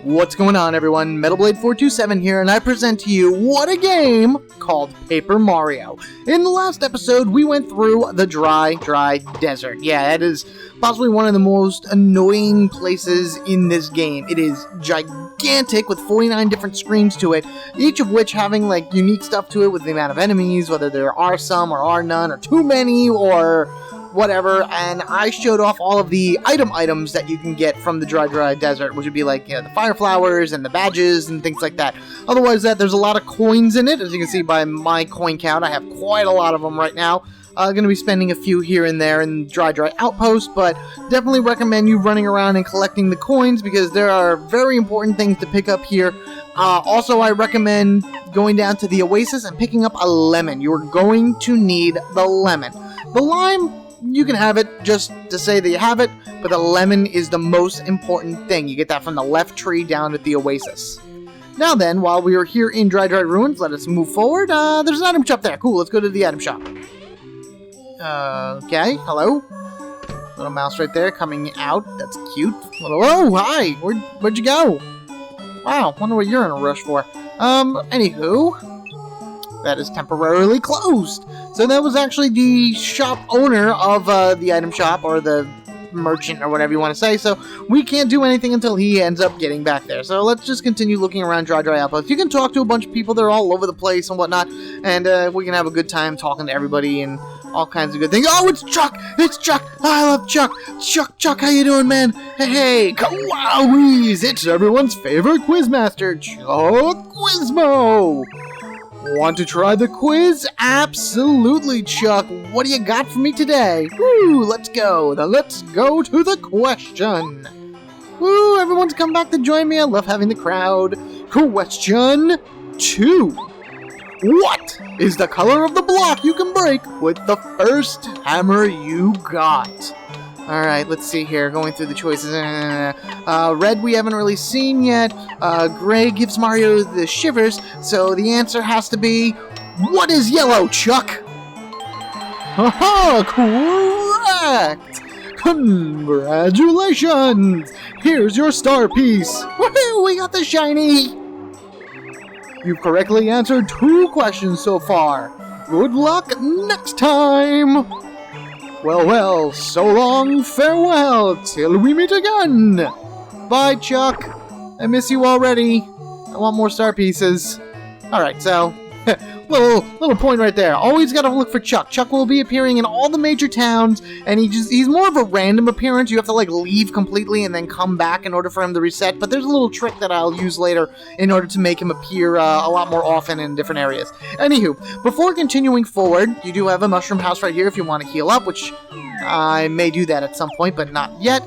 What's going on, everyone? MetalBlade427 here, and I present to you what a game called Paper Mario. In the last episode, we went through the dry desert. Yeah, that is possibly one of the most annoying places in this game. It is gigantic with 49 different screens to it, each of which having like unique stuff to it with the amount of enemies, whether there are some or are none, or too many, or whatever. And I showed off all of the items that you can get from the dry desert, which would be like, the fire flowers and the badges and things like that. Otherwise, there's a lot of coins in it. As you can see by my coin count, I have quite a lot of them right now. Going to be spending a few here and there in Dry Outpost, but definitely recommend you running around and collecting the coins because there are very important things to pick up here. Also, I recommend going down to the oasis and picking up a lemon. You're going to need the lemon. The lime, you can have it just to say that you have it, but the lemon is the most important thing. You get that from the left tree down at the oasis. Now then, while we are here in Dry Ruins, let us move forward. There's an item shop there. Cool, let's go to the item shop. Okay, hello. Little mouse right there coming out. That's cute. Oh, hi. Where'd you go? Wow, wonder what you're in a rush for. Anywho, that is temporarily closed. So that was actually the shop owner of the item shop, or the merchant, or whatever you want to say. So we can't do anything until he ends up getting back there. So let's just continue looking around Dry Outpost. You can talk to a bunch of people. They're all over the place and whatnot. And we can have a good time talking to everybody and all kinds of good things. Oh, it's Chuck! It's Chuck! I love Chuck! Chuck, how you doing, man? Hey, wowies! It's everyone's favorite quizmaster, Chuck Quizmo! Want to try the quiz? Absolutely, Chuck. What do you got for me today? Woo, let's go. Now let's go to the question. Woo, everyone's come back to join me. I love having the crowd. Question 2. What is the color of the block you can break with the first hammer you got? Alright, let's see here. Going through the choices. Red we haven't really seen yet. Gray gives Mario the shivers. So the answer has to be, what is yellow, Chuck? Haha, correct! Congratulations! Here's your star piece. Woohoo, we got the shiny! You've correctly answered 2 questions so far. Good luck next time! Well, so long, farewell, till we meet again! Bye, Chuck! I miss you already. I want more star pieces. Alright, so, little point right there. Always gotta look for Chuck. Chuck will be appearing in all the major towns, and he's more of a random appearance. You have to, leave completely and then come back in order for him to reset, but there's a little trick that I'll use later in order to make him appear a lot more often in different areas. Anywho, before continuing forward, you do have a mushroom house right here if you want to heal up, which I may do that at some point, but not yet.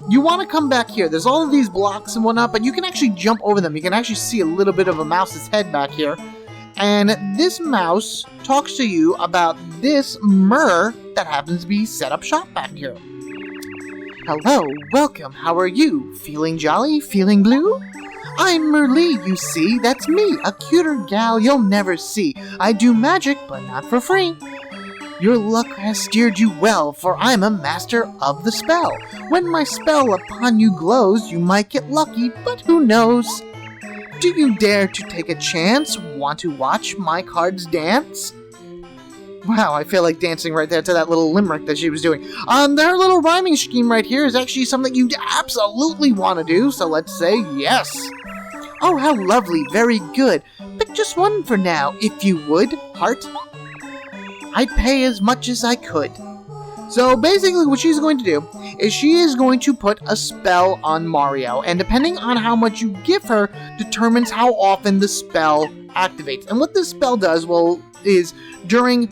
You want to come back here. There's all of these blocks and whatnot, but you can actually jump over them. You can actually see a little bit of a mouse's head back here. And this mouse talks to you about this Myrrh that happens to be set up shop back here. Hello, welcome, how are you? Feeling jolly? Feeling blue? I'm Merlee, you see, that's me, a cuter gal you'll never see. I do magic, but not for free. Your luck has steered you well, for I'm a master of the spell. When my spell upon you glows, you might get lucky, but who knows? Do you dare to take a chance? Want to watch my cards dance? Wow, I feel like dancing right there to that little limerick that she was doing. Their little rhyming scheme right here is actually something you absolutely want to do, so let's say yes. Oh, how lovely, very good. Pick just one for now, if you would, heart. I'd pay as much as I could. So basically what she's going to do is she is going to put a spell on Mario, and depending on how much you give her determines how often the spell activates. And what this spell does, is during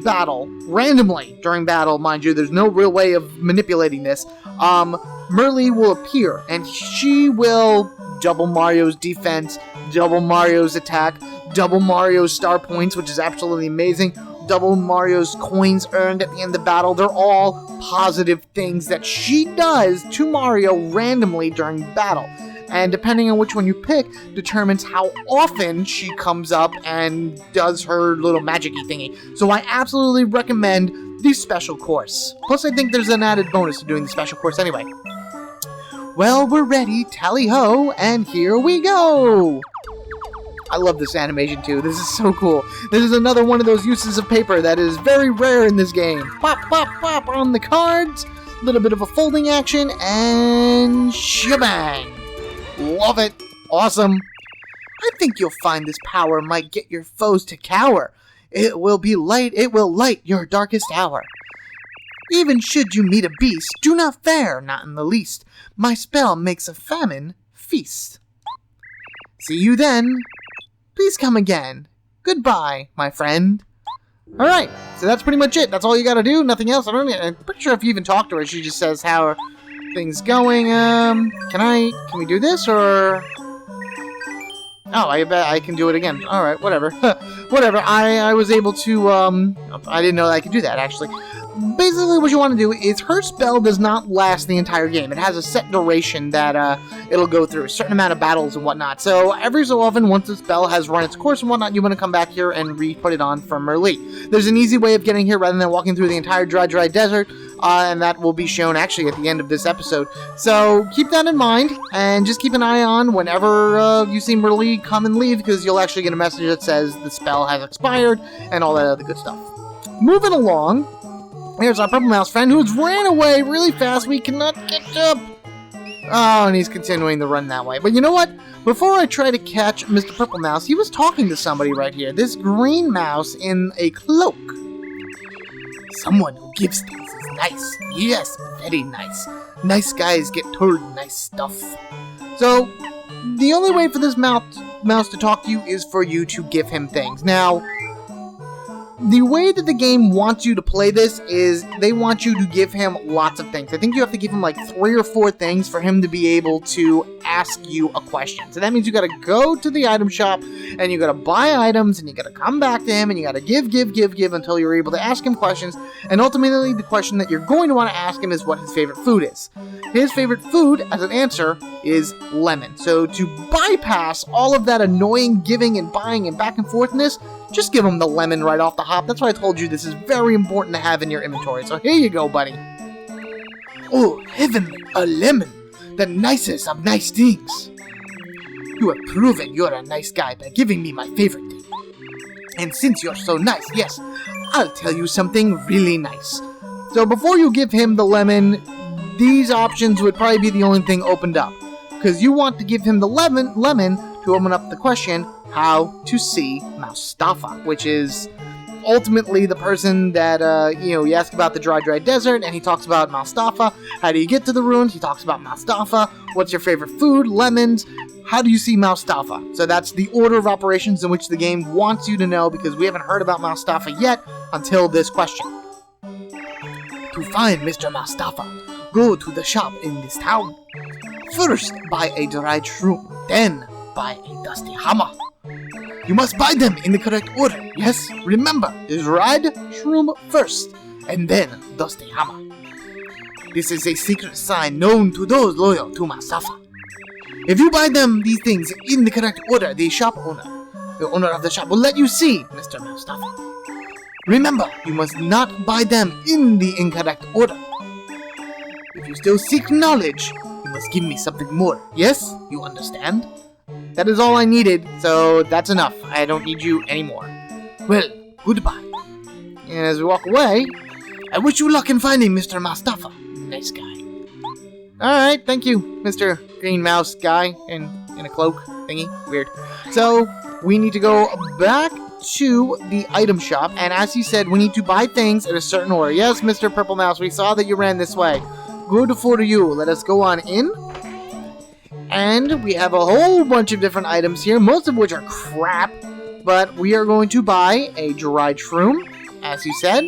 battle, randomly during battle, mind you, there's no real way of manipulating this, Merlee will appear, and she will double Mario's defense, double Mario's attack, double Mario's star points, which is absolutely amazing, double Mario's coins earned at the end of the battle. They're all positive things that she does to Mario randomly during battle. And depending on which one you pick, determines how often she comes up and does her little magic-y thingy. So I absolutely recommend the special course. Plus I think there's an added bonus to doing the special course anyway. Well, we're ready, tally-ho, and here we go! I love this animation too. This is so cool. This is another one of those uses of paper that is very rare in this game. Pop, pop, pop on the cards. A little bit of a folding action, and shebang! Love it. Awesome. I think you'll find this power might get your foes to cower. It will light your darkest hour. Even should you meet a beast, do not fare, not in the least. My spell makes a famine feast. See you then. Please come again. Goodbye, my friend. Alright, so that's pretty much it. That's all you gotta do, nothing else. I'm pretty sure if you even talk to her, she just says, how are things going? Can we do this, or... Oh, I bet I can do it again. Alright, whatever. Whatever, I was able to, I didn't know that I could do that, actually. Basically, what you want to do is her spell does not last the entire game. It has a set duration that it'll go through, a certain amount of battles and whatnot. So every so often, once the spell has run its course and whatnot, you want to come back here and re-put it on from Merlee. There's an easy way of getting here rather than walking through the entire dry desert, and that will be shown actually at the end of this episode. So keep that in mind, and just keep an eye on whenever you see Merlee come and leave, because you'll actually get a message that says the spell has expired and all that other good stuff. Moving along. Here's our Purple Mouse friend who's ran away really fast. We cannot catch up. Oh, and he's continuing to run that way. But you know what? Before I try to catch Mr. Purple Mouse, he was talking to somebody right here. This green mouse in a cloak. Someone who gives things is nice. Yes, very nice. Nice guys get told nice stuff. So, the only way for this mouse to talk to you is for you to give him things. Now, the way that the game wants you to play this is they want you to give him lots of things. I think you have to give him like 3 or 4 things for him to be able to ask you a question. So that means you gotta go to the item shop and you gotta buy items and you gotta come back to him and you gotta give until you're able to ask him questions. And ultimately the question that you're going to want to ask him is what his favorite food is. His favorite food, as an answer, is lemon. So to bypass all of that annoying giving and buying and back and forthness, just give him the lemon right off the hop. That's why I told you this is very important to have in your inventory. So here you go, buddy. Oh, heavenly, a lemon. The nicest of nice things. You have proven you're a nice guy by giving me my favorite thing. And since you're so nice, yes, I'll tell you something really nice. So before you give him the lemon, these options would probably be the only thing opened up. Because you want to give him the lemon to open up the question, how to see Mustafa, which is ultimately the person that, you ask about the dry desert, and he talks about Mustafa. How do you get to the ruins? He talks about Mustafa. What's your favorite food? Lemons. How do you see Mustafa? So that's the order of operations in which the game wants you to know, because we haven't heard about Mustafa yet until this question. To find Mr. Mustafa, go to the shop in this town. First, buy a dried shroom, then buy a dusty hammer. You must buy them in the correct order. Yes, remember, dried shroom first, and then dusty hammer. This is a secret sign known to those loyal to Mustafa. If you buy these things in the correct order, the owner of the shop will let you see Mr. Mustafa. Remember, you must not buy them in the incorrect order. If you still seek knowledge, you must give me something more. Yes, you understand? That is all I needed, so that's enough. I don't need you anymore. Well, goodbye. And as we walk away, I wish you luck in finding Mr. Mustafa. Nice guy. Alright, thank you, Mr. Green Mouse guy in a cloak thingy. Weird. So, we need to go back to the item shop, and as he said, we need to buy things in a certain order. Yes, Mr. Purple Mouse, we saw that you ran this way. Good for you. Let us go on in. And we have a whole bunch of different items here, most of which are crap, but we are going to buy a dried shroom, as he said,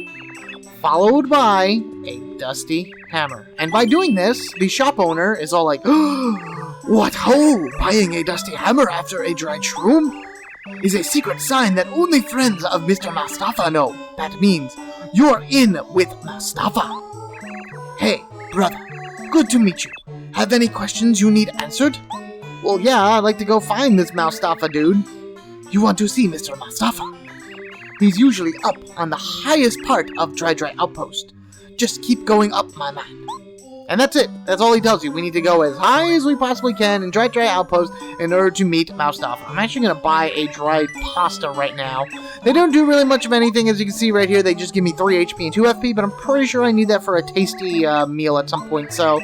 followed by a dusty hammer. And by doing this, the shop owner is all like, what ho! Buying a dusty hammer after a dried shroom is a secret sign that only friends of Mr. Mustafa know. That means you're in with Mustafa. Hey, brother, good to meet you. Have any questions you need answered? Well, yeah, I'd like to go find this Mustafa dude. You want to see Mr. Mustafa? He's usually up on the highest part of Dry Outpost. Just keep going up, my man. And that's it. That's all he tells you. We need to go as high as we possibly can in Dry Outpost in order to meet Moustafa. I'm actually going to buy a dried pasta right now. They don't do really much of anything, as you can see right here. They just give me 3 HP and 2 FP, but I'm pretty sure I need that for a tasty meal at some point. So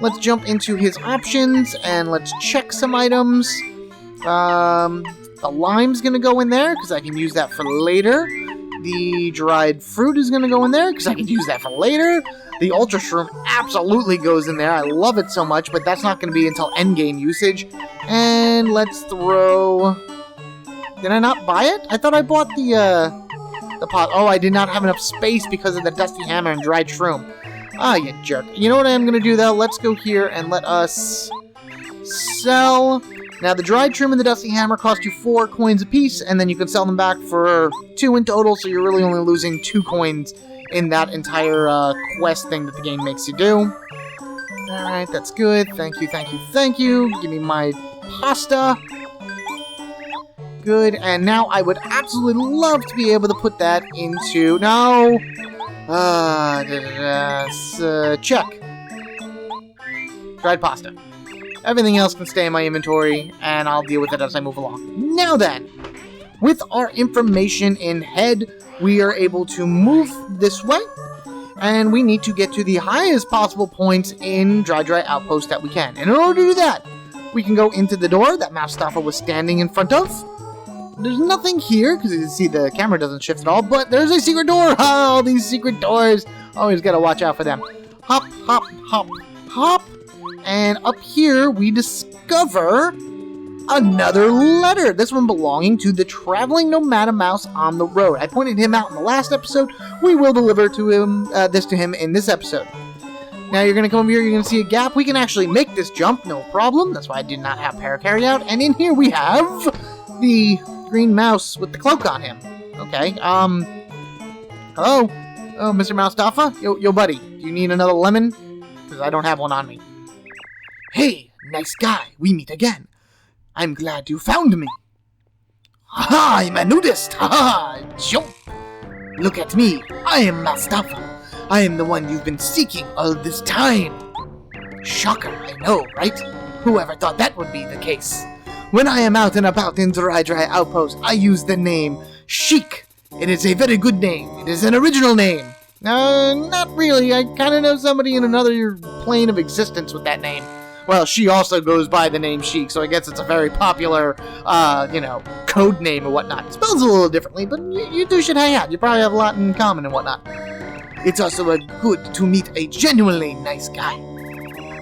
let's jump into his options and let's check some items. The lime's going to go in there because I can use that for later. The dried fruit is going to go in there because I can use that for later. The Ultra Shroom absolutely goes in there. I love it so much, but that's not going to be until endgame usage. And let's throw... Did I not buy it? I thought I bought the pot. Oh, I did not have enough space because of the Dusty Hammer and Dried Shroom. Ah, you jerk. You know what I am going to do, though? Let's go here and let us sell... Now, the Dried Shroom and the Dusty Hammer cost you 4 coins apiece, and then you can sell them back for 2 in total, so you're really only losing 2 coins in that entire quest thing that the game makes you do. Alright, that's good. Thank you, thank you, thank you. Give me my pasta. Good, and now I would absolutely love to be able to put that into... No! Check. Dried pasta. Everything else can stay in my inventory, and I'll deal with it as I move along. Now then, with our information in head, we are able to move this way, and we need to get to the highest possible points in Dry Outpost that we can. And in order to do that, we can go into the door that Moustafa was standing in front of. There's nothing here, because you can see the camera doesn't shift at all, but there's a secret door! Oh, these secret doors! Always gotta watch out for them. Hop, hop, hop, hop! And up here, we discover another letter. This one belonging to the traveling nomad mouse on the road. I pointed him out in the last episode. We will deliver to him this to him in this episode. Now you're going to come over here, you're going to see a gap. We can actually make this jump, no problem. That's why I did not have Paracarry out. And in here we have the green mouse with the cloak on him. Okay, hello? Oh, Mr. Moustafa? Yo, buddy, do you need another lemon? Because I don't have one on me. Hey, nice guy, we meet again. I'm glad you found me. Haha, I'm a nudist. Haha, jump. Look at me, I am Moustafa. I am the one you've been seeking all this time. Shocker, I know, right? Whoever thought that would be the case? When I am out and about in Dry Outpost, I use the name Sheik. It is a very good name. It is an original name. Not really. I kind of know somebody in another plane of existence with that name. Well, she also goes by the name Sheik, so I guess it's a very popular, code name or whatnot. It spells a little differently, but you two should hang out. You probably have a lot in common and whatnot. It's also good to meet a genuinely nice guy.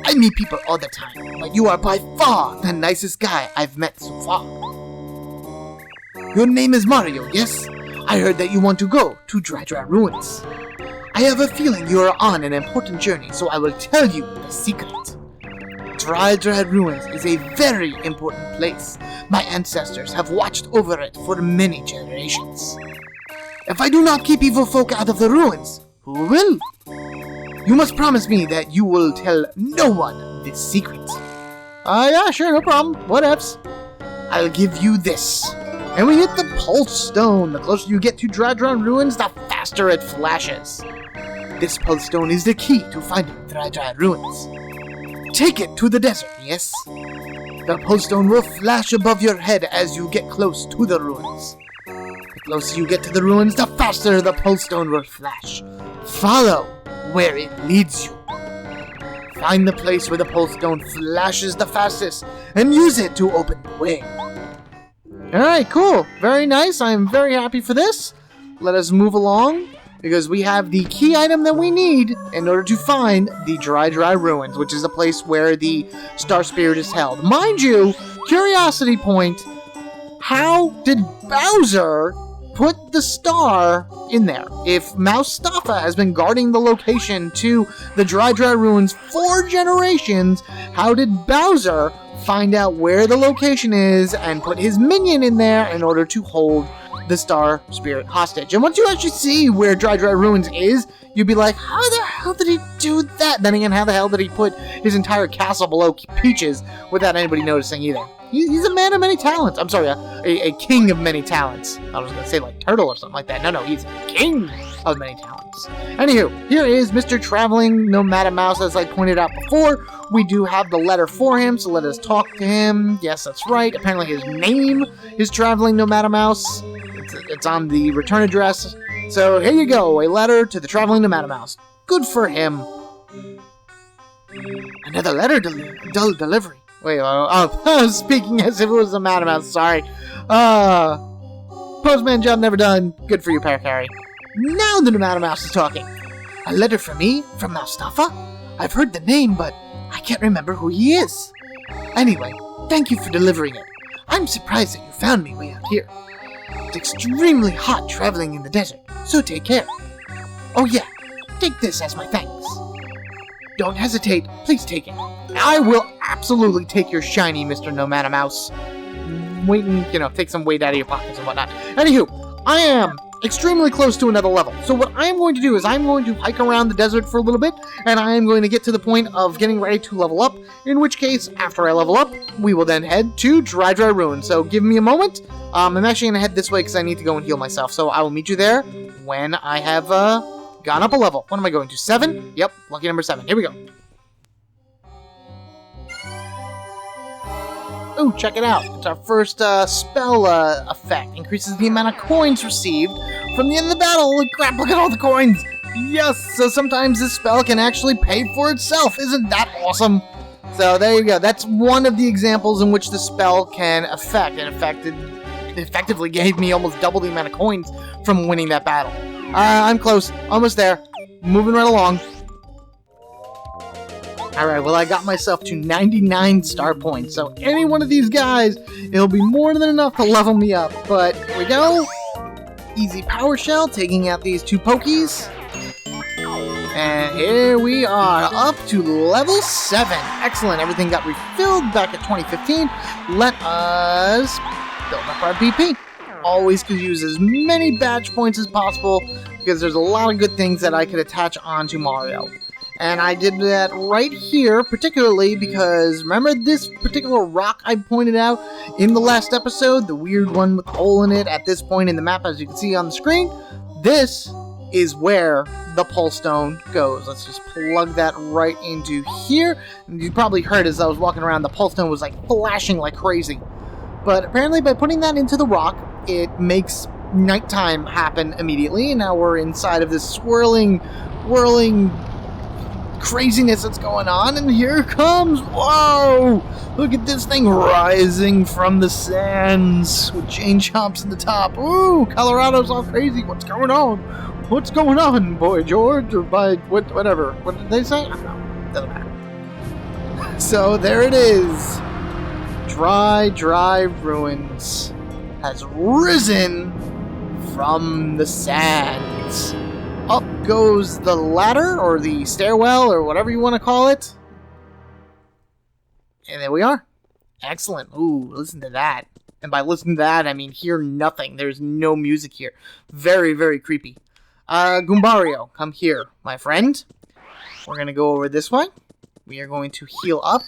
I meet people all the time, but you are by far the nicest guy I've met so far. Your name is Mario, yes? I heard that you want to go to Dry Ruins. I have a feeling you are on an important journey, so I will tell you the secret. Dry Ruins is a very important place. My ancestors have watched over it for many generations. If I do not keep evil folk out of the ruins, who will? You must promise me that you will tell no one this secret. Yeah, sure, no problem. What ifs? I'll give you this. And we hit the Pulse Stone. The closer you get to Dry Ruins, the faster it flashes. This Pulse Stone is the key to finding Dry Ruins. Take it to the desert, yes? The Pulse Stone will flash above your head as you get close to the ruins. The closer you get to the ruins, the faster the Pulse Stone will flash. Follow where it leads you. Find the place where the Pulse Stone flashes the fastest and use it to open the way. Alright, cool. Very nice. I'm very happy for this. Let us move along, because we have the key item that we need in order to find the Dry Ruins, which is a place where the Star Spirit is held. Mind you, curiosity point, how did Bowser put the star in there? If Moustafa has been guarding the location to the Dry Ruins for generations, how did Bowser find out where the location is and put his minion in there in order to hold the Star Spirit hostage? And once you actually see where Dry Ruins is, you'd be like, how the hell did he do that? Then again, how the hell did he put his entire castle below Peach's without anybody noticing either? He's a man of many talents. I'm sorry, a king of many talents. I was going to say like turtle or something like that. No, he's king of many talents. Anywho, here is Mr. Traveling Nomad Mouse, as I pointed out before. We do have the letter for him, so let us talk to him. Yes, that's right. Apparently his name is Traveling Nomad Mouse. It's on the return address. So here you go, a letter to the Traveling Nomad Mouse. Good for him. Another letter delivery. Wait, speaking as if it was a Madam Mouse, sorry. Postman job never done. Good for you, Parakarry. Now the Madam Mouse is talking. A letter for me? From Mustafa? I've heard the name, but I can't remember who he is. Anyway, thank you for delivering it. I'm surprised that you found me way out here. It's extremely hot traveling in the desert, so take care. Oh yeah, take this as my thanks. Don't hesitate, please take it. I will absolutely take your shiny, Mr. Nomad Mouse. Wait and, take some weight out of your pockets and whatnot. Anywho, I am extremely close to another level. So what I'm going to do is I'm going to hike around the desert for a little bit, and I am going to get to the point of getting ready to level up, in which case, after I level up, we will then head to Dry Ruin. So give me a moment. I'm actually going to head this way because I need to go and heal myself. So I will meet you there when I have gone up a level. What am I going to? 7? Yep, lucky number 7. Here we go. Oh, check it out. It's our first spell effect. Increases the amount of coins received from the end of the battle. Holy crap, look at all the coins! Yes, so sometimes this spell can actually pay for itself. Isn't that awesome? So there you go. That's one of the examples in which the spell can affect. It effectively gave me almost double the amount of coins from winning that battle. I'm close. Almost there. Moving right along. Alright, well I got myself to 99 star points, so any one of these guys, it'll be more than enough to level me up. But here we go. Easy Power Shell, taking out these 2 Pokies. And here we are, up to level 7. Excellent, everything got refilled back at 2015. Let us build up our BP. Always could use as many badge points as possible, because there's a lot of good things that I could attach onto Mario. And I did that right here, particularly because, remember this particular rock I pointed out in the last episode? The weird one with the hole in it at this point in the map, as you can see on the screen? This is where the pole stone goes. Let's just plug that right into here. And you probably heard as I was walking around, the pole stone was like flashing like crazy. But apparently by putting that into the rock, it makes nighttime happen immediately. And now we're inside of this swirling, whirling craziness that's going on, and here it comes. Whoa! Look at this thing rising from the sands with chain chomps in the top. Ooh, Colorado's all crazy. What's going on? What's going on, Boy George? Or by whatever. What did they say? I don't know. Doesn't matter. So there it is. Dry Ruins has risen from the sands. Up goes the ladder, or the stairwell, or whatever you want to call it. And there we are. Excellent. Ooh, listen to that. And by listen to that, I mean hear nothing. There's no music here. Very, very creepy. Goombario, come here, my friend. We're going to go over this way. We are going to heal up.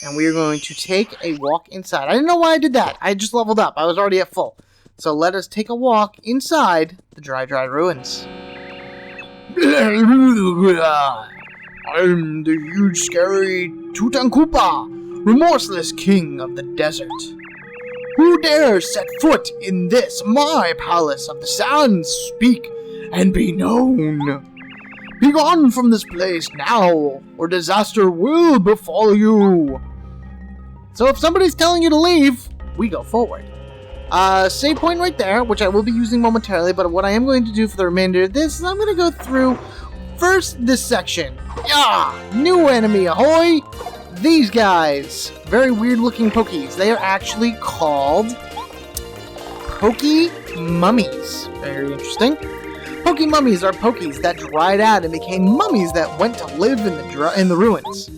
And we are going to take a walk inside. I didn't know why I did that. I just leveled up. I was already at full. So let us take a walk inside the Dry Ruins. I'm the huge, scary Tutankoopa, remorseless king of the desert. Who dares set foot in this, my palace of the sands? Speak and be known. Be gone from this place now, or disaster will befall you. So if somebody's telling you to leave, we go forward. Save point right there, which I will be using momentarily, but what I am going to do for the remainder of this is I'm going to go through first this section. Yeah! New enemy, ahoy! These guys, very weird looking Pokies. They are actually called Poke Mummies. Very interesting. Poke Mummies are Pokies that dried out and became mummies that went to live in the ruins.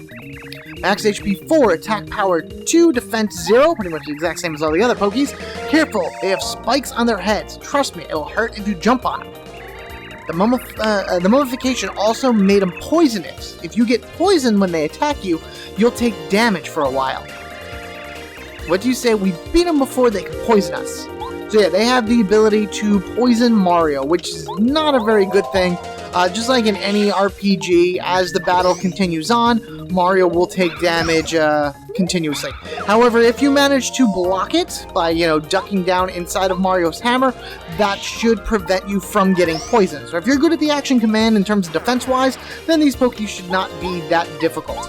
Max HP 4, attack power 2, defense 0, pretty much the exact same as all the other Pokies. Careful, they have spikes on their heads. Trust me, it will hurt if you jump on them. The mummification also made them poisonous. If you get poisoned when they attack you, you'll take damage for a while. what do you say we beat them before they can poison us? So yeah, they have the ability to poison Mario, which is not a very good thing. Just like in any RPG, as the battle continues on, Mario will take damage continuously. However, if you manage to block it by, ducking down inside of Mario's hammer, that should prevent you from getting poisoned. So if you're good at the action command in terms of defense-wise, then these Pokies should not be that difficult.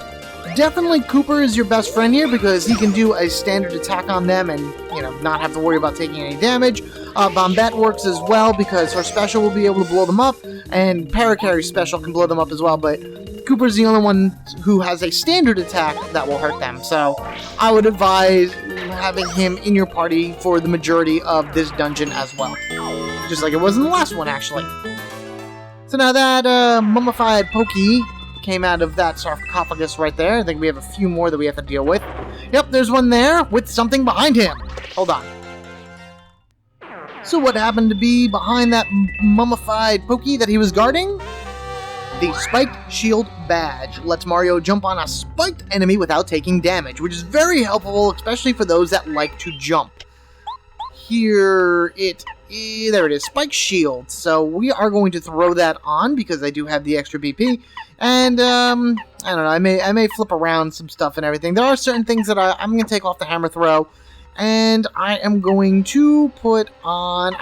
Definitely Cooper is your best friend here because he can do a standard attack on them and, not have to worry about taking any damage. Bombette works as well because her special will be able to blow them up, and Parakarry's special can blow them up as well, but Cooper's the only one who has a standard attack that will hurt them, so I would advise having him in your party for the majority of this dungeon as well. Just like it was in the last one, actually. So now that mummified Pokey came out of that sarcophagus right there. I think we have a few more that we have to deal with. Yep, there's one there with something behind him. Hold on. So what happened to be behind that mummified Pokey that he was guarding? The Spiked Shield Badge lets Mario jump on a spiked enemy without taking damage, which is very helpful, especially for those that like to jump. There it is, Spike Shield. So we are going to throw that on because I do have the extra BP. And, I don't know, I may flip around some stuff and everything. There are certain things that I'm going to take off the hammer throw. And I am going to put on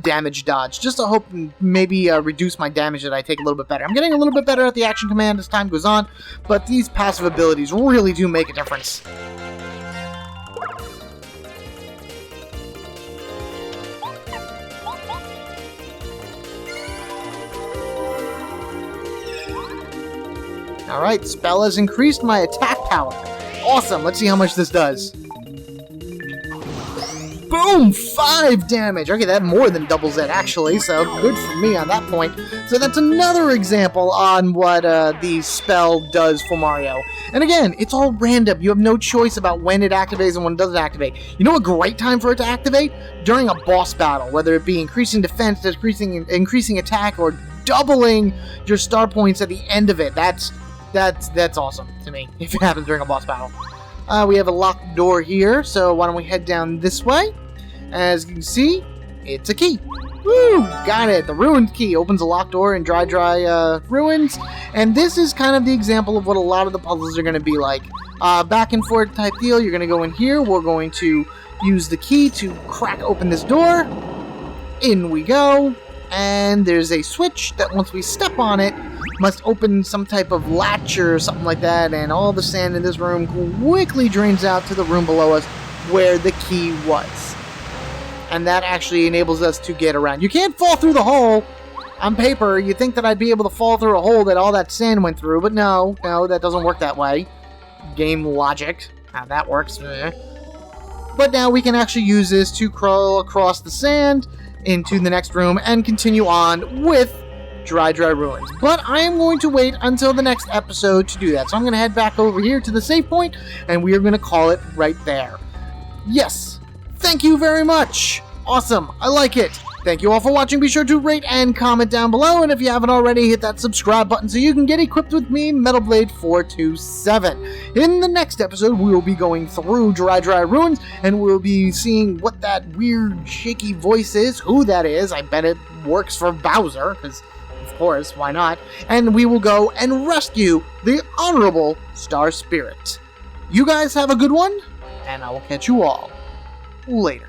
damage dodge, just to hope maybe reduce my damage that I take a little bit better. I'm getting a little bit better at the action command as time goes on, but these passive abilities really do make a difference. Alright, spell has increased my attack power. Awesome, let's see how much this does. Boom! 5 damage! Okay, that more than doubles it, actually, so good for me on that point. So that's another example on what the spell does for Mario. And again, it's all random. You have no choice about when it activates and when it doesn't activate. You know a great time for it to activate? During a boss battle, whether it be increasing defense, increasing attack, or doubling your star points at the end of it. That's awesome to me, if it happens during a boss battle. We have a locked door here, so why don't we head down this way? As you can see, it's a key. Woo! Got it! The ruined key opens a locked door in Dry Ruins, and this is kind of the example of what a lot of the puzzles are going to be like. Back and forth type deal, you're going to go in here, we're going to use the key to crack open this door. In we go, and there's a switch that once we step on it, must open some type of latch or something like that, and all the sand in this room quickly drains out to the room below us where the key was. And that actually enables us to get around. You can't fall through the hole. On paper, you'd think that I'd be able to fall through a hole that all that sand went through, but no, that doesn't work that way. Game logic, how that works. But now we can actually use this to crawl across the sand into the next room and continue on with Dry Ruins. But I am going to wait until the next episode to do that. So I'm going to head back over here to the save point, and we are going to call it right there. Yes, thank you very much. Awesome, I like it. Thank you all for watching. Be sure to rate and comment down below, and if you haven't already, hit that subscribe button so you can get equipped with me, Metal Blade 427. In the next episode, we will be going through Dry Ruins, and we'll be seeing what that weird, shaky voice is, who that is. I bet it works for Bowser, because of course, why not? And we will go and rescue the Honorable Star Spirit. You guys have a good one, and I will catch you all later.